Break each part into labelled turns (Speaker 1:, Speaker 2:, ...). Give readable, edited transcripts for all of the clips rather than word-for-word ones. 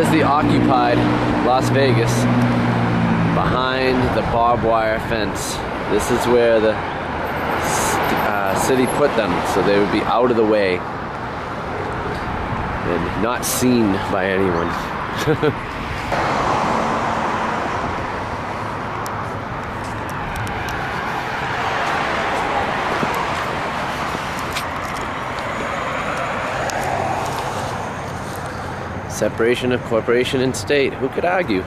Speaker 1: here's the occupied Las Vegas behind the barbed wire fence. This is where the city put them, so they would be out of the way and not seen by anyone. Separation of corporation and state. Who could argue?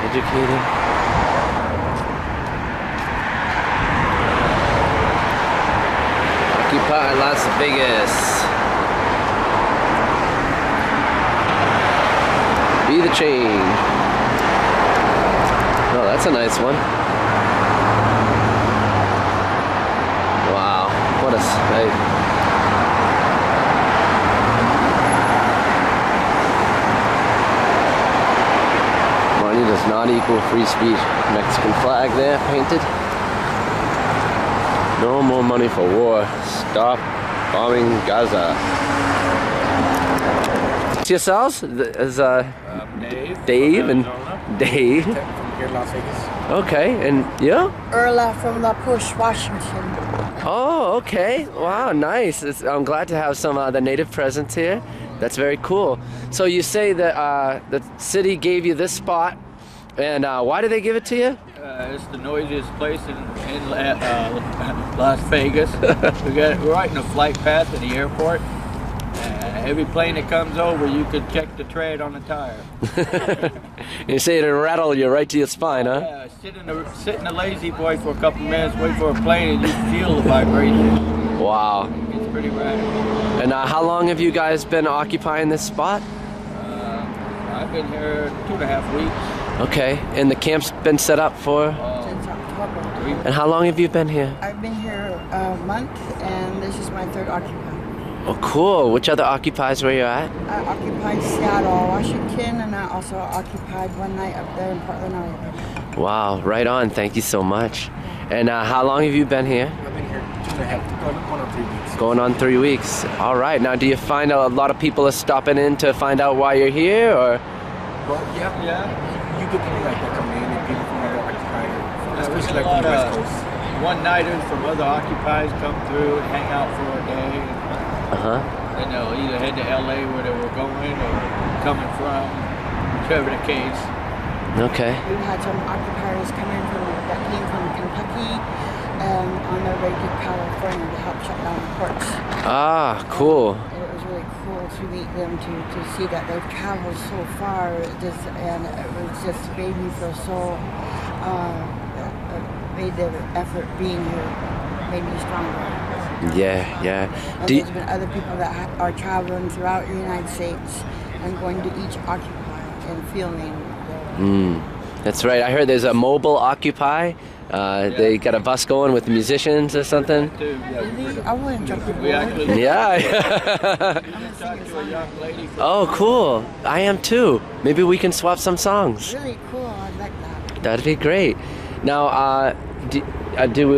Speaker 1: Educated. Occupy Las Vegas. Be the change. Oh, that's a nice one. Wow, what a sight. Money does not equal free speech. Mexican flag there, painted. No more money for war. Stop bombing Gaza. Yourselves? As Dave and Dave.
Speaker 2: From here in Las Vegas.
Speaker 1: Okay, and yeah?
Speaker 3: Erla from La Push, Washington.
Speaker 1: Oh, okay. Wow, nice. I'm glad to have some the native presence here. That's very cool. So you say that the city gave you this spot, and why did they give it to you?
Speaker 4: It's the noisiest place in Las Vegas. We're right in the flight path of the airport. Every plane that comes over, you could check the tread on the tire.
Speaker 1: You say it'll rattle you right to your spine, huh?
Speaker 4: Yeah, sit in the lazy boy for a couple minutes, wait for a plane, and you feel the vibration.
Speaker 1: Wow.
Speaker 4: It's pretty radical.
Speaker 1: And how long have you guys been occupying this spot?
Speaker 4: I've been here 2.5 weeks.
Speaker 1: Okay, and the camp's been set up for?
Speaker 3: Since October.
Speaker 1: And how long have you been here?
Speaker 3: I've been here a month, and this is my third occupy.
Speaker 1: Oh, cool. Which other occupies where you're at?
Speaker 3: I occupied Seattle, Washington, and I also occupied one night up there in Portland, Oregon.
Speaker 1: Wow, right on. Thank you so much. And how long have you been here?
Speaker 2: I've been here 2.5, going on 3 weeks.
Speaker 1: Going on 3 weeks. All right. Now, do you find a lot of people are stopping in to find out why you're here, or?
Speaker 2: Well, yeah. You get people like that coming in, and people from other occupied, especially like from the West Coast.
Speaker 4: One-nighters from other occupies come through and hang out for a day. And they'll either head to LA where they were going or coming from, whichever the case.
Speaker 1: Okay.
Speaker 3: We had some occupiers come in that came from Kentucky and on their way to California to help shut down the ports.
Speaker 1: Ah, cool.
Speaker 3: And it was really cool to meet them, to see that they've traveled so far, and it was just made me feel so, made the effort being here, made me stronger.
Speaker 1: Yeah.
Speaker 3: And there's been other people that are traveling throughout the United States and going to each occupy and feeling.
Speaker 1: That's right. I heard there's a mobile Occupy. They got a bus going with musicians or something.
Speaker 3: Really? I wouldn't jump in.
Speaker 4: We actually
Speaker 1: Yeah.
Speaker 4: talked to a young lady from
Speaker 1: Oh, cool. I am too. Maybe we can swap some songs.
Speaker 3: Really cool. I like that.
Speaker 1: That'd be great. Now, do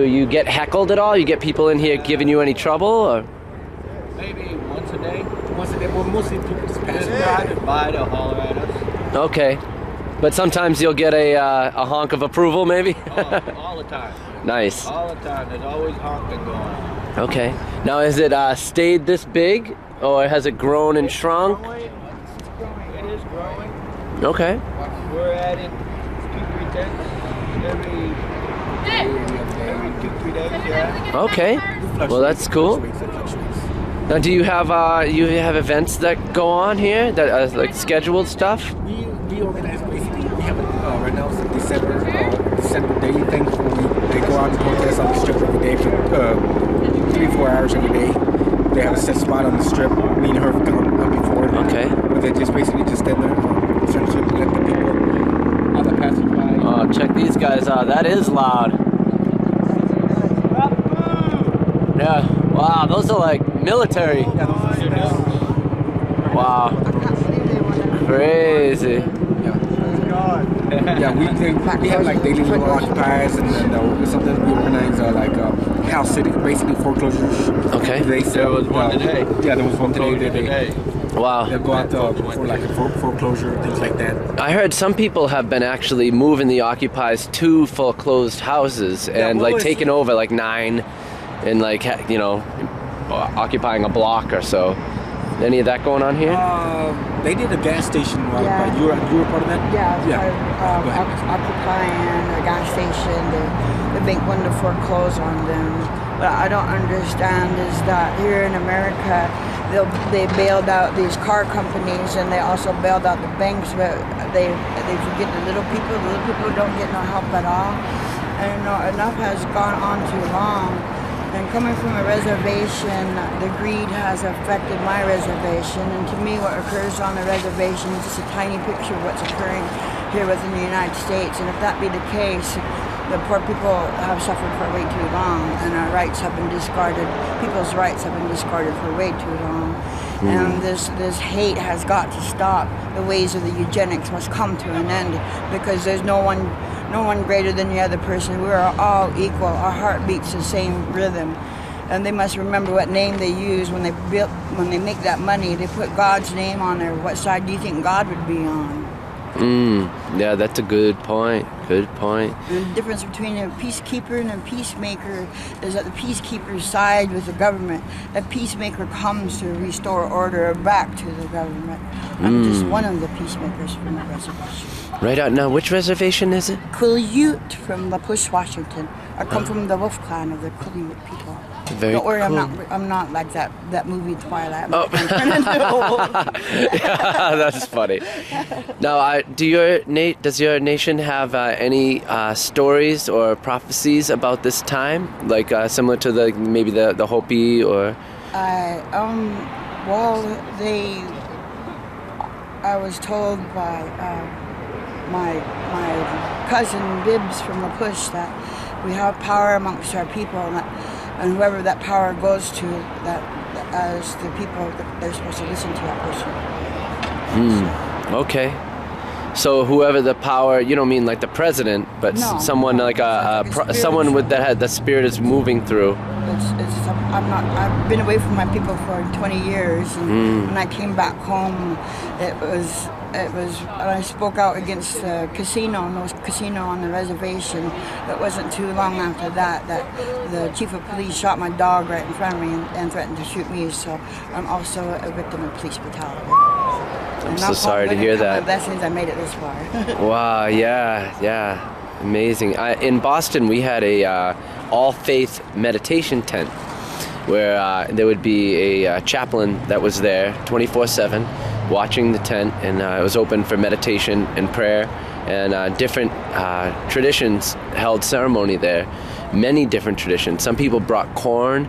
Speaker 1: you get heckled at all? You get people in here giving you any trouble? Or?
Speaker 4: maybe once a day.
Speaker 2: Once a day, well, mostly people just pass
Speaker 4: Just driving by, they'll holler at us.
Speaker 1: Okay. But sometimes you'll get a honk of approval, maybe?
Speaker 4: All the time.
Speaker 1: Nice.
Speaker 4: All the time. There's always honking going on.
Speaker 1: Okay. Now, has it stayed this big, or has it grown and shrunk?
Speaker 4: It is growing.
Speaker 1: Okay.
Speaker 4: We're adding 2-3 tents every 2-3 days. Yeah.
Speaker 1: Okay. Well, that's cool. Now, do you have events that go on here that like scheduled stuff?
Speaker 2: We organize basically. We have right now it's December Day thing. They go out and protest on the strip every day for 3-4 hours every day. They have a set spot on the strip. Me and her have gone up before.
Speaker 1: Okay.
Speaker 2: But they just basically just stand there, essentially let the people, all the passersby.
Speaker 1: Oh, check these guys out. That is loud. Yeah. Wow, those are like military.
Speaker 2: Yeah, those are nice.
Speaker 1: Wow.
Speaker 3: I can't believe they want to.
Speaker 1: Crazy.
Speaker 2: Yeah, we have like daily little occupies, and then sometimes we organize like South City, basically foreclosures.
Speaker 1: Okay.
Speaker 4: There was one today.
Speaker 2: Yeah, there was one
Speaker 4: Foreclosure
Speaker 2: today.
Speaker 1: Wow.
Speaker 2: They'll go out for like a foreclosure, things like that.
Speaker 1: I heard some people have been actually moving the occupies to foreclosed houses and
Speaker 2: well,
Speaker 1: like
Speaker 2: it's-
Speaker 1: taking over like 9 and like occupying a block or so. Any of that going on here?
Speaker 2: They did a gas station.
Speaker 3: Yeah.
Speaker 2: You were part of that?
Speaker 3: Yeah,
Speaker 2: Yeah.
Speaker 3: part
Speaker 2: Go
Speaker 3: of
Speaker 2: ahead.
Speaker 3: occupying a gas station. The bank wanted to foreclose on them. What I don't understand is that here in America, they bailed out these car companies and they also bailed out the banks, but they forget the little people. The little people don't get no help at all. And enough has gone on too long. And coming from a reservation, the greed has affected my reservation. And to me, what occurs on the reservation is just a tiny picture of what's occurring here within the United States. And if that be the case, the poor people have suffered for way too long, and our rights have been discarded. People's rights have been discarded for way too long. And this hate has got to stop. The ways of the eugenics must come to an end, because there's no one greater than the other person. We are all equal. Our heart beats the same rhythm. And they must remember what name they use when they make that money. They put God's name on there. What side do you think God would be on?
Speaker 1: Yeah, that's a good point. Good point.
Speaker 3: And the difference between a peacekeeper and a peacemaker is that the peacekeeper side with the government. A peacemaker comes to restore order back to the government. I'm just one of the peacemakers from the reservation.
Speaker 1: Right out now, which reservation is it?
Speaker 3: Quileute from La Push, Washington. I come from the Wolf Clan of the Quileute people.
Speaker 1: Very
Speaker 3: Don't worry,
Speaker 1: cool.
Speaker 3: I'm not like that movie Twilight. I'm
Speaker 1: Oh.
Speaker 3: not gonna turn into a wolf.
Speaker 1: Yeah, that's funny. Now, does your nation have any stories or prophecies about this time, like similar to maybe the Hopi or?
Speaker 3: I was told by my cousin Bibbs from La Push that we have power amongst our people, and whoever that power goes to, that as the people, they're supposed to listen to that person.
Speaker 1: Okay. So whoever the power, you don't mean like the president, but
Speaker 3: No,
Speaker 1: someone
Speaker 3: no,
Speaker 1: like
Speaker 3: it's like a
Speaker 1: someone
Speaker 3: spirit.
Speaker 1: with that the spirit is moving through.
Speaker 3: I've been away from my people for 20 years, and when I came back home, it was when I spoke out against the casino, no casino on the reservation. It wasn't too long after that the chief of police shot my dog right in front of me and threatened to shoot me. So I'm also a victim of police brutality.
Speaker 1: I'm so sorry to hear that.
Speaker 3: Blessings, I made it this far.
Speaker 1: Wow, yeah, amazing. In Boston, we had a all-faith meditation tent where there would be a chaplain that was there 24/7 watching the tent, and it was open for meditation and prayer, and different traditions held ceremony there. Many different traditions. Some people brought corn,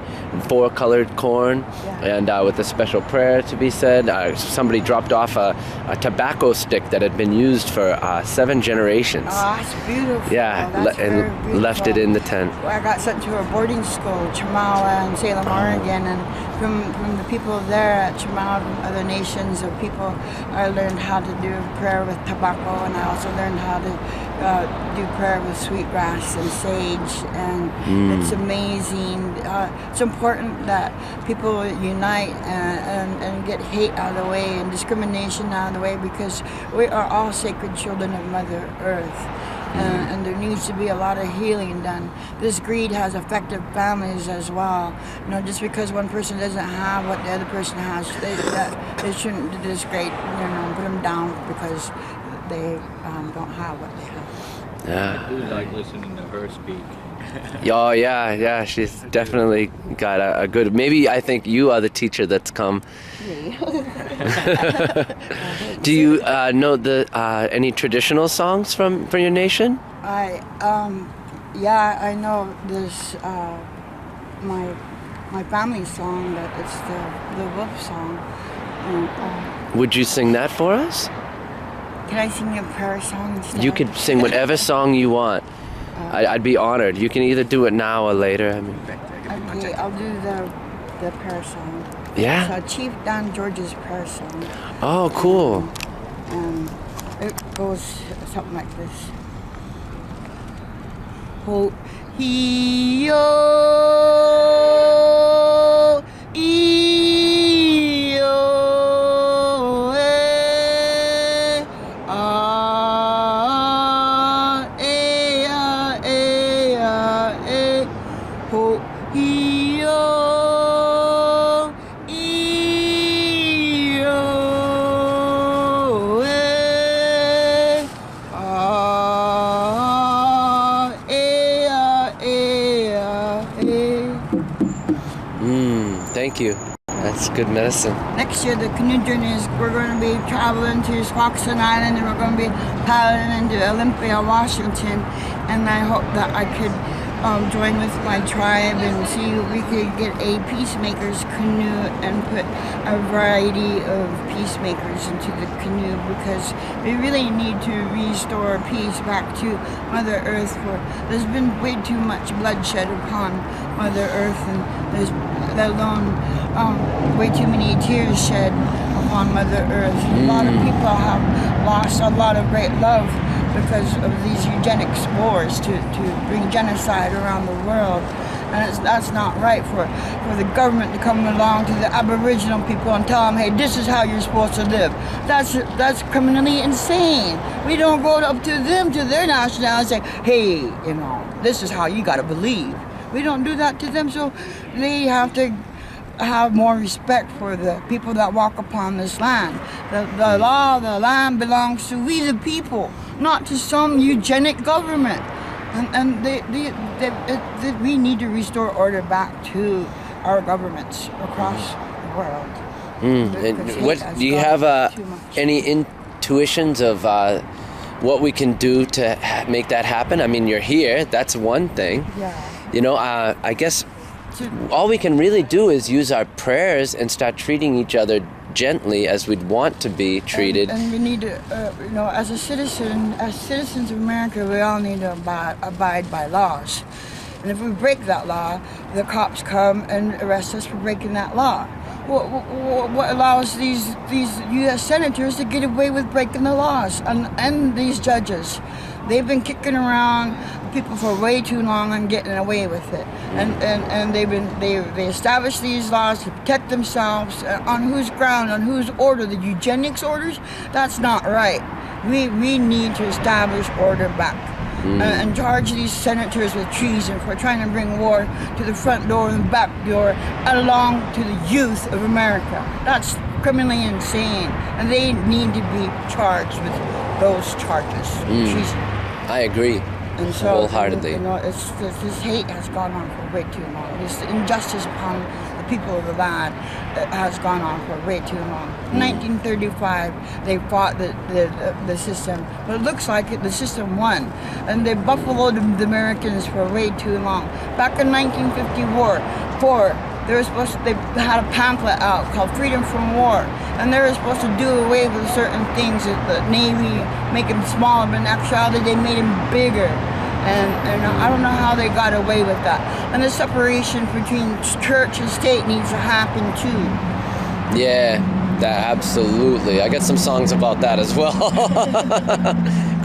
Speaker 1: 4-colored corn, and with a special prayer to be said. Somebody dropped off a tobacco stick that had been used for 7 generations.
Speaker 3: Oh, that's beautiful.
Speaker 1: Yeah,
Speaker 3: That's very
Speaker 1: and left it
Speaker 3: beautiful.
Speaker 1: in the tent.
Speaker 3: Well, I got sent to a boarding school, Chamawa in Salem, Oregon, and from the people there at Chamawa, from other nations of people, I learned how to do prayer with tobacco, and I also learned how to do prayer with sweetgrass and sage, and it's amazing. It's important that people unite and get hate out of the way and discrimination out of the way, because we are all sacred children of Mother Earth. And there needs to be a lot of healing done. This greed has affected families as well. Just because one person doesn't have what the other person has, they shouldn't disgrade, put them down because they don't have what they have.
Speaker 1: Yeah.
Speaker 4: I do like listening to her speak.
Speaker 1: Oh yeah. She's definitely got a good. Maybe I think you are the teacher that's come. Do you know any traditional songs from your nation?
Speaker 3: I know this my family song, that it's the wolf song. And,
Speaker 1: Would you sing that for us?
Speaker 3: can I sing a prayer song instead?
Speaker 1: You could sing whatever song you want. I'd be honored. You can either do it now or later. I mean,
Speaker 3: Okay, I'll do the prayer song.
Speaker 1: yeah.
Speaker 3: It's Chief Don George's prayer song.
Speaker 1: Oh, cool.
Speaker 3: It goes something like this. Ho, he, yo, ho, ee-oh, ee-oh, eh, ah, eh, ah, eh, ah, eh.
Speaker 1: Thank you. That's good medicine.
Speaker 3: Next year, the canoe journey is we're going to be traveling to Squaxin Island and we're going to be paddling into Olympia, Washington. And I hope that I could join with my tribe and see if we could get a peacemakers canoe and put a variety of peacemakers into the canoe, because we really need to restore peace back to Mother Earth. For there's been way too much bloodshed upon Mother Earth, and there's let alone way too many tears shed upon Mother Earth. A lot of people have lost a lot of great love because of these eugenics wars to bring genocide around the world. And that's not right for the government to come along to the Aboriginal people and tell them, hey, this is how you're supposed to live. That's criminally insane. We don't go up to them, to their nationality, and say, hey, you know, this is how you got to believe. We don't do that to them, so they have to have more respect for the people that walk upon this land. The law of the land belongs to we the people, not to some eugenic government. And we need to restore order back to our governments across the world.
Speaker 1: And what do you have any intuitions of what we can do to make that happen? I mean, you're here. That's one thing.
Speaker 3: Yeah.
Speaker 1: You know, I guess all we can really do is use our prayers and start treating each other gently as we'd want to be treated.
Speaker 3: And we need to, you know, as citizens of America, we all need to abide by laws. And if we break that law, the cops come and arrest us for breaking that law. What allows these U.S. senators to get away with breaking the laws, and these judges? They've been kicking around people for way too long and getting away with it. And they established these laws to protect themselves. On whose ground, on whose order? The eugenics orders? That's not right. We need to establish order back. And charge these senators with treason for trying to bring war to the front door and the back door and along to the youth of America. That's criminally insane, and they need to be charged with those charges, treason.
Speaker 1: I agree.
Speaker 3: And so,
Speaker 1: wholeheartedly.
Speaker 3: You know, this hate has gone on for way too long. This injustice upon the people of the land has gone on for way too long. In 1935, they fought the system, but it looks like the system won, and they buffaloed the Americans for way too long. Back in 1954, they had a pamphlet out called Freedom from War, and they were supposed to do away with certain things that the Navy, make them smaller, but in actuality they made them bigger. And I don't know how they got away with that. And the separation between church and state needs to happen too.
Speaker 1: Yeah, that absolutely. I got some songs about that as well.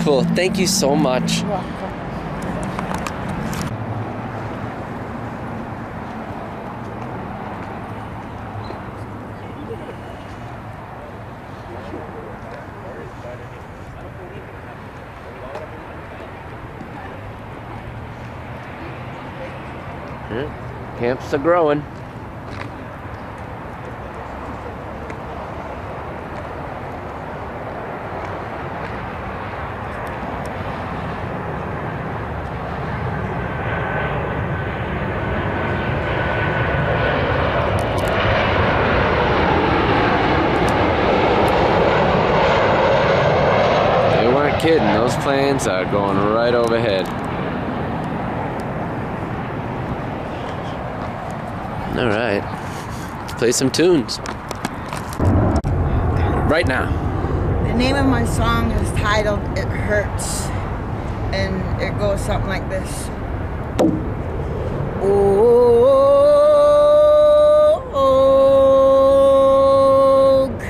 Speaker 1: Cool. Thank you so much.
Speaker 3: You're welcome.
Speaker 1: Camps are growing. They weren't kidding. Those planes are going right overhead. All right, let's play some tunes. Right now.
Speaker 3: The name of my song is titled It Hurts, and it goes something like this. Oh,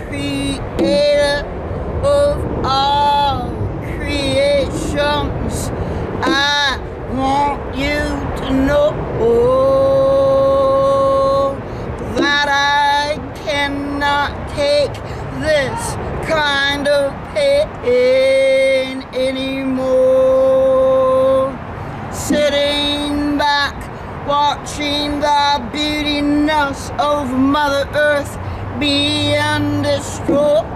Speaker 3: Creator of all creations, I want you to know that I cannot take this kind of pain anymore. Sitting back, watching the beautiness of Mother Earth being destroyed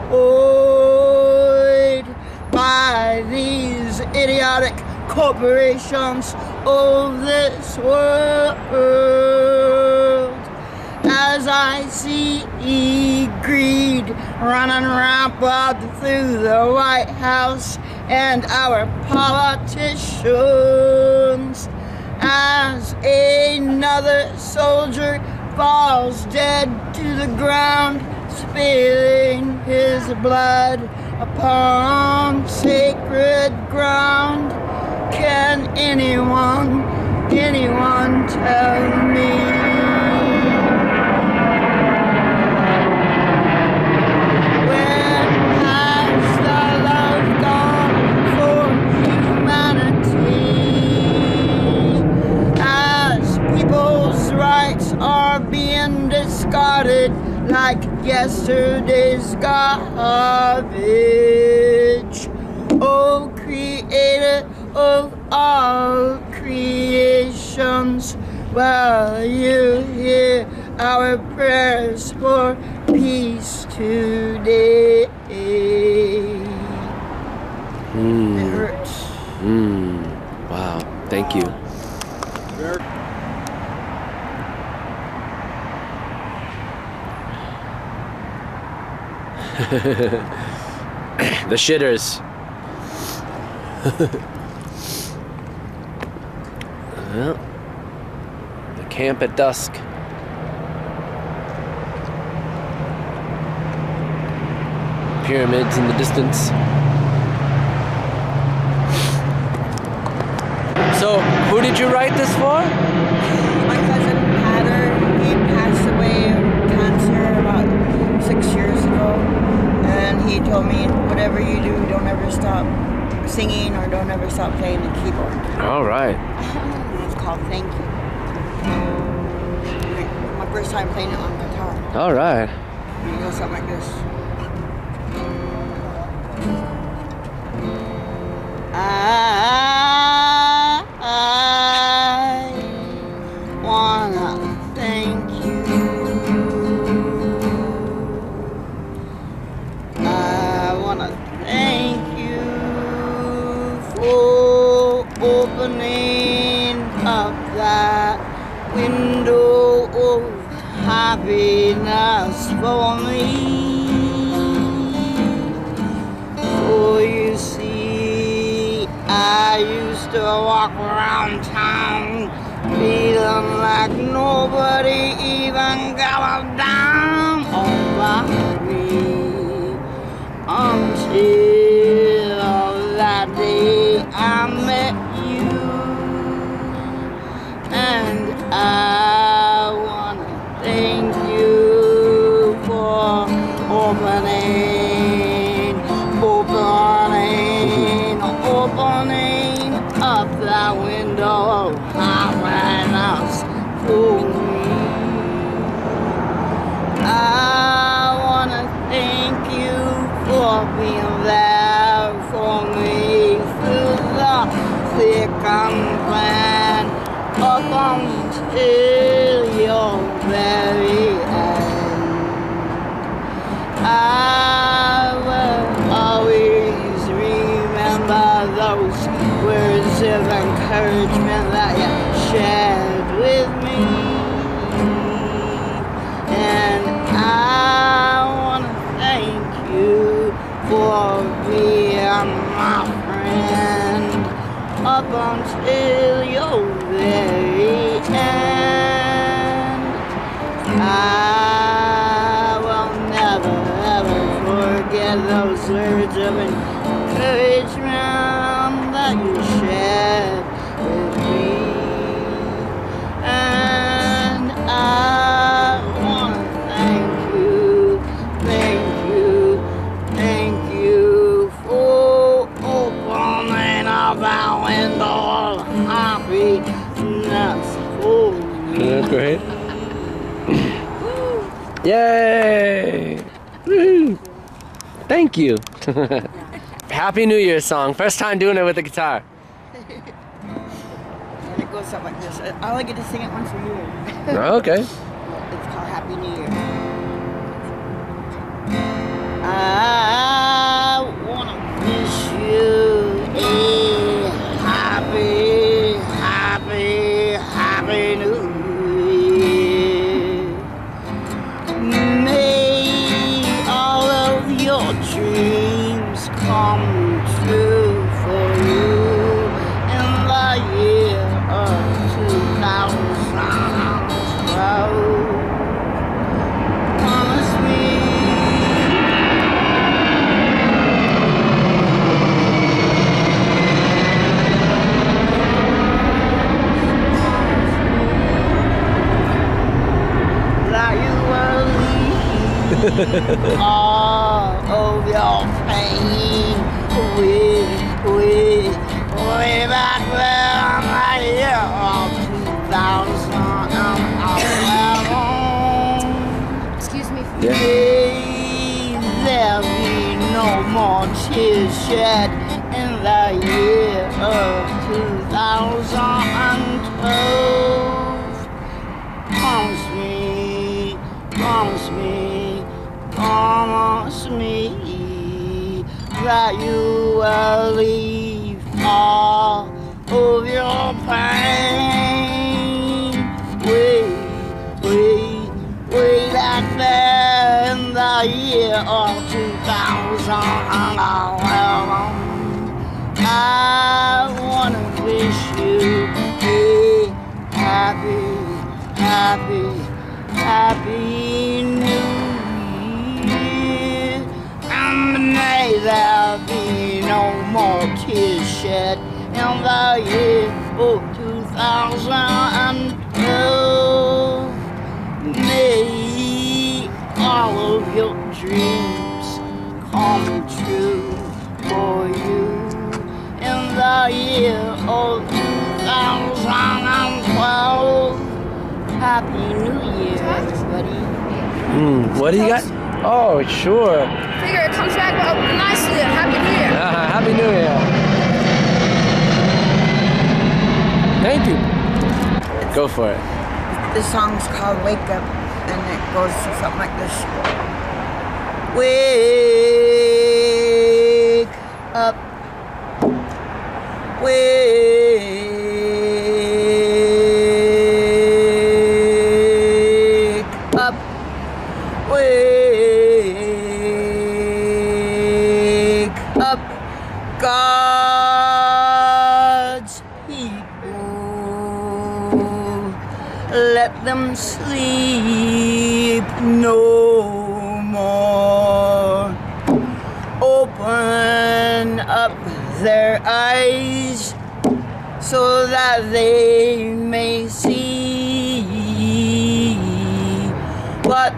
Speaker 3: by these idiotic corporations of this world. As I see greed running rampant through the White House and our politicians, as another soldier falls dead to the ground, spilling his blood upon sacred ground. Can anyone tell me? Are being discarded like yesterday's garbage. Oh, creator of all creations, will you hear our prayers for peace today? It hurts.
Speaker 1: Wow, thank you. The shitters. Well, the camp at dusk. Pyramids in the distance. So, who did you write this for?
Speaker 3: My cousin Patter, he passed away of cancer about 6 years ago. And he told me, whatever you do, don't ever stop singing or don't ever stop playing the keyboard.
Speaker 1: All right.
Speaker 3: It's called Thank You. My first time playing it on guitar.
Speaker 1: All right.
Speaker 3: It goes something like this. I wanna thank you. I wanna thank you for opening up that window of happiness for me. For you see, I used to walk around town feeling like nobody even got a dime on me until that day I met you. And I wanna thank you for opening up that window of happiness for me. I wanna thank you for being there for me through the thick and thin, up until your very end. I will always remember those words of encouragement that you shared with me. And I want to thank you for being my friend up until your very end. I will never ever forget those words of encouragement that you shared with me. And I want to thank you for opening up that window of happiness for me.
Speaker 1: That's great. Yay! Woo. Thank you. Happy New Year song. First time doing it with the guitar.
Speaker 3: goes something like this. I only get to sing it once a year.
Speaker 1: Okay.
Speaker 3: It's called Happy New Year. I wanna wish you a happy, happy, happy New Year. May all of your dreams come true for you in the year of 2012. Promise me. That you will leave all of your pain way back there in the year of 2011.
Speaker 5: Excuse me.
Speaker 1: Yeah.
Speaker 3: May there be no more tears shed in the year of 2012. Promise me, promise me, promise me that you will leave all of your pain way back there in the year of 2011. I wanna wish you a happy, happy, happy New Year, and may there be no more tears shed in the year of 2012. May all of your dreams come true for you in the year of 2012. Happy New Year, everybody.
Speaker 1: What do you got? Oh, sure.
Speaker 5: Figure it comes back up nicely. Happy New Year.
Speaker 1: Happy New Year. Thank you. Go for it.
Speaker 3: This song's called Wake Up, and it goes something like this. Wake up. Wake up. Wake up. God's people, let them sleep no more. Open up their eyes so that they may see what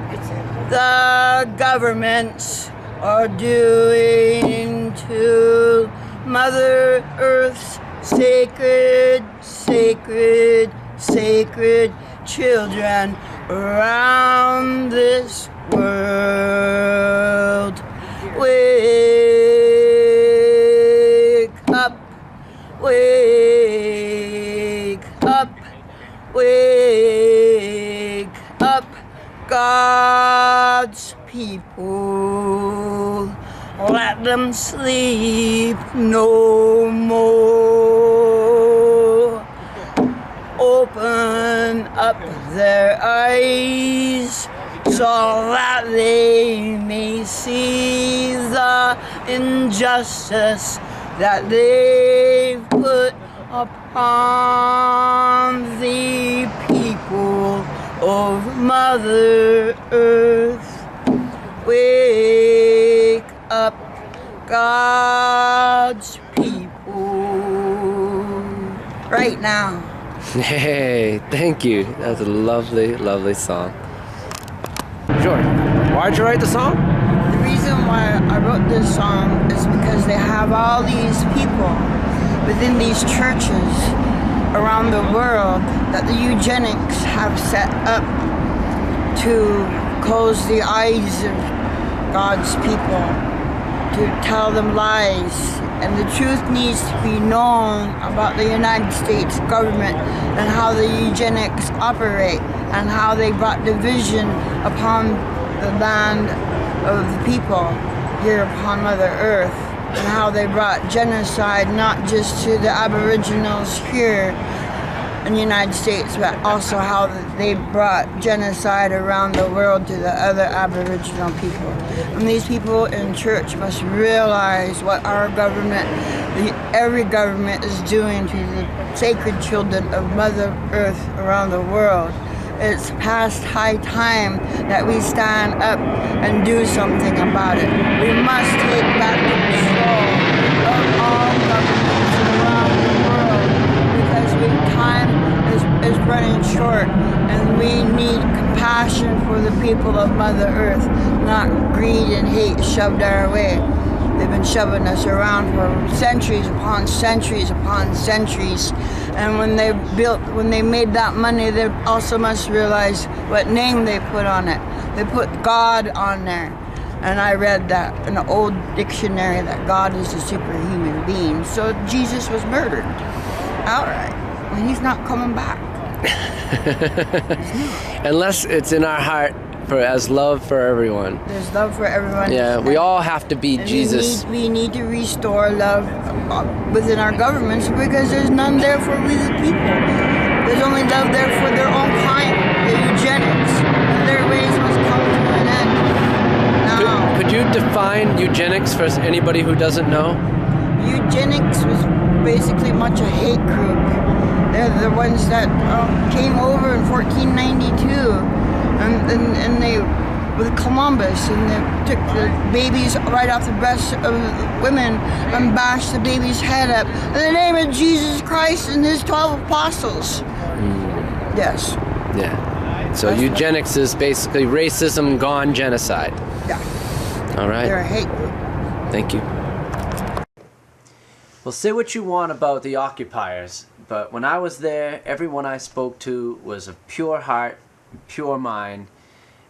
Speaker 3: the governments are doing to Mother Earth's sacred, sacred, sacred children around this world. Wake up, wake up, wake up, God's people. Let them sleep no more. Open up their eyes so that they may see the injustice that they put upon the people of Mother Earth. Wake up, God's people, right now.
Speaker 1: Hey, thank you. That was a lovely, lovely song. Sure. Why'd you write the song?
Speaker 3: The reason why I wrote this song is because they have all these people within these churches around the world that the eugenics have set up to close the eyes of God's people, to tell them lies. And the truth needs to be known about the United States government and how the eugenics operate and how they brought division upon the land of the people here upon Mother Earth, and how they brought genocide not just to the Aboriginals here in the United States, but also how they brought genocide around the world to the other Aboriginal people. And these people in church must realize what our government, every government is doing to the sacred children of Mother Earth around the world. It's past high time that we stand up and do something about it. We must take back control of all governments around the world, because time is running short, and we need compassion for the people of Mother Earth, not greed and hate shoved our way. They've been shoving us around for centuries upon centuries upon centuries. And when they made that money, they also must realize what name they put on it. They put God on there. And I read that in an old dictionary that God is a superhuman being. So Jesus was murdered. All right. And he's not coming back.
Speaker 1: Unless it's in our heart as love for everyone.
Speaker 3: There's love for everyone.
Speaker 1: Yeah, we all have to be Jesus.
Speaker 3: We need to restore love within our governments, because there's none there for we the people. There's only love there for their own kind, the eugenics. And their ways must come to an end. Now,
Speaker 1: Could you define eugenics for anybody who doesn't know?
Speaker 3: Eugenics was basically much a hate group. They're the ones that came over in 1492. And they, with Columbus, and they took the babies right off the breasts of women and bashed the baby's head up in the name of Jesus Christ and his 12 apostles. Yes.
Speaker 1: Yeah. So eugenics is basically racism gone genocide.
Speaker 3: Yeah.
Speaker 1: All right.
Speaker 3: They're a hate group.
Speaker 1: Thank you. Well, say what you want about the occupiers, but when I was there, everyone I spoke to was of pure heart, pure mind,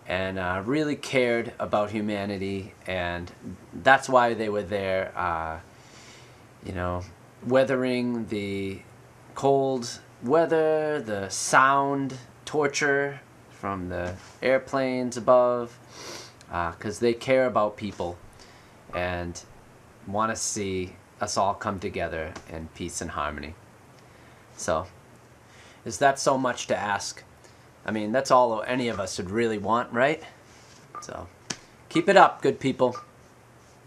Speaker 1: and really cared about humanity, and that's why they were there, weathering the cold weather, the sound torture from the airplanes above, because they care about people and want to see us all come together in peace and harmony. So, is that so much to ask? I mean, that's all any of us would really want, right? So, keep it up, good people.